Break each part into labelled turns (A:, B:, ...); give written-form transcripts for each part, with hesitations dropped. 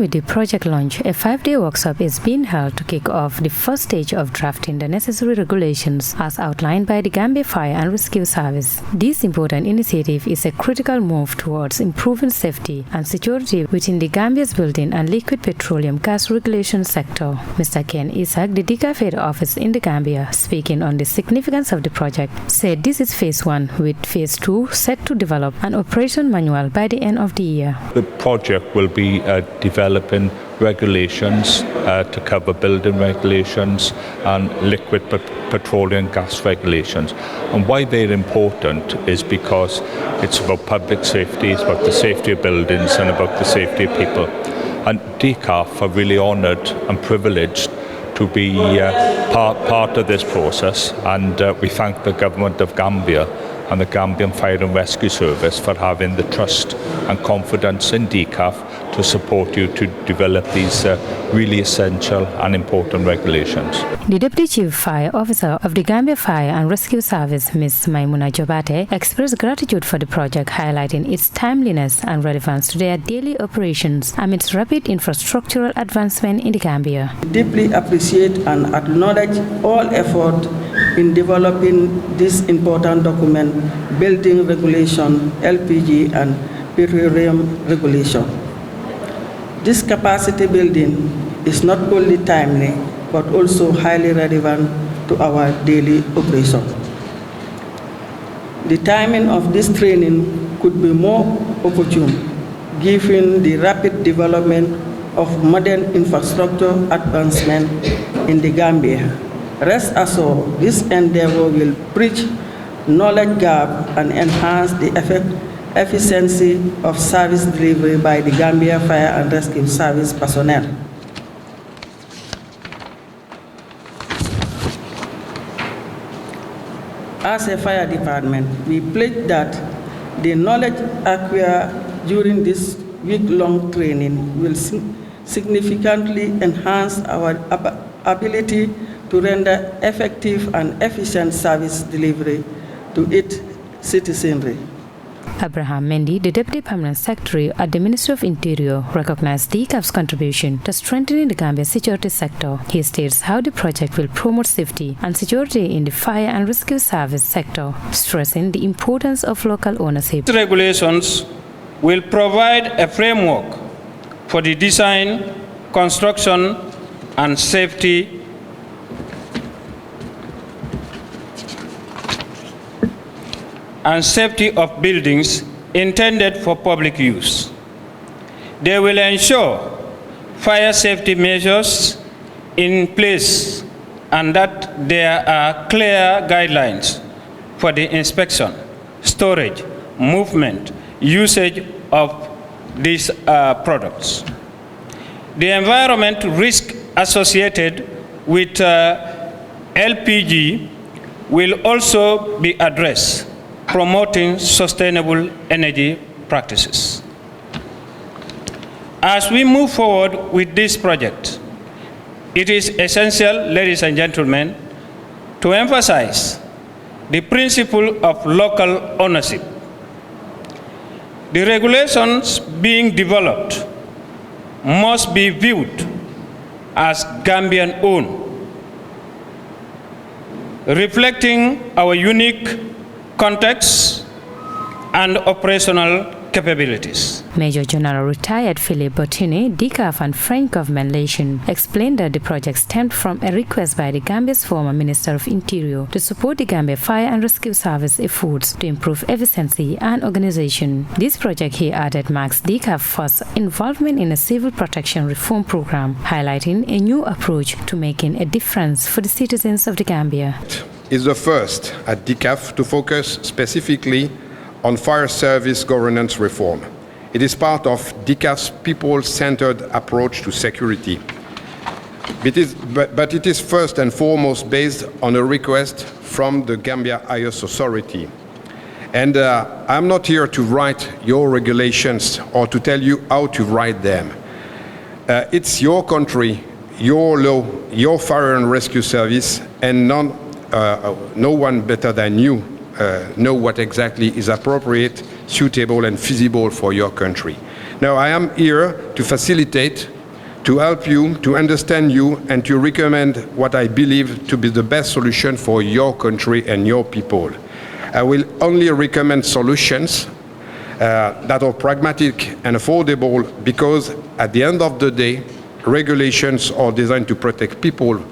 A: with the project launch, a 5-day workshop is being held to kick off the first stage of drafting the necessary regulations as outlined by the Gambia Fire and Rescue Service. This important initiative is a critical move towards improving safety and security within the Gambia's building and liquid petroleum gas regulation sector. Mr. Ken Isaac, the DCAF head office in the Gambia, speaking on the significance of the project, said this is phase 1, with phase 2 set to develop an operation manual by the end of the year.
B: The project will be developing regulations to cover building regulations and liquid petroleum gas regulations. And why they're important is because it's about public safety, it's about the safety of buildings and about the safety of people. And DCAF are really honoured and privileged to be part of this process, and we thank the Government of Gambia and the Gambian Fire and Rescue Service for having the trust and confidence in DCAF to support you to develop these really essential and important regulations.
A: The Deputy Chief Fire Officer of the Gambia Fire and Rescue Service, Ms. Maimuna Jobate, expressed gratitude for the project, highlighting its timeliness and relevance to their daily operations amidst rapid infrastructural advancement in the Gambia.
C: We deeply appreciate and acknowledge all effort in developing this important document, Building Regulation, LPG and Petroleum Regulation. This capacity building is not only timely, but also highly relevant to our daily operation. The timing of this training could be more opportune, given the rapid development of modern infrastructure advancement in the Gambia. Rest assured, this endeavor will bridge knowledge gap and enhance the efficiency of service delivery by the Gambia Fire and Rescue Service personnel. As a fire department, we pledge that the knowledge acquired during this week-long training will significantly enhance our ability to render effective and efficient service delivery to its citizenry.
A: Abraham Mendy, the Deputy Permanent Secretary at the Ministry of Interior, recognized DCAF's contribution to strengthening the Gambia security sector. He states how the project will promote safety and security in the fire and rescue service sector, stressing the importance of local ownership.
D: The regulations will provide a framework for the design, construction, and safety of buildings intended for public use. They will ensure fire safety measures in place and that there are clear guidelines for the inspection, storage, movement, usage of these products. The environment risk associated with LPG will also be addressed, promoting sustainable energy practices. As we move forward with this project, it is essential, ladies and gentlemen, to emphasize the principle of local ownership. The regulations being developed must be viewed as Gambian-owned, reflecting our unique context and operational capabilities.
A: Major General retired Philippe Bottini, DCAF and French government liaison, explained that the project stemmed from a request by the Gambia's former Minister of Interior to support the Gambia Fire and Rescue Service efforts to improve efficiency and organization. This project, he added, marks DCAF's first involvement in a civil protection reform program, highlighting a new approach to making a difference for the citizens of the Gambia.
E: Is the first at DCAF to focus specifically on fire service governance reform. It is part of DCAF's people-centered approach to security. But it is first and foremost based on a request from the Gambia IS Authority. And I'm not here to write your regulations or to tell you how to write them. It's your country, your law, your fire and rescue service, and no one better than you know what exactly is appropriate, suitable, and feasible for your country. Now, I am here to facilitate to help you, to understand you, and to recommend what I believe to be the best solution for your country and your people. I will only recommend solutions that are pragmatic and affordable, because at the end of the day, regulations are designed to protect people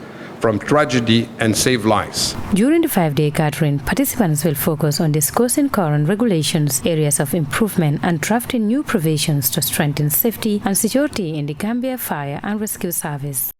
E: from tragedy and save lives.
A: During the 5-day gathering, participants will focus on discussing current regulations, areas of improvement, and drafting new provisions to strengthen safety and security in the Gambia Fire and Rescue Service.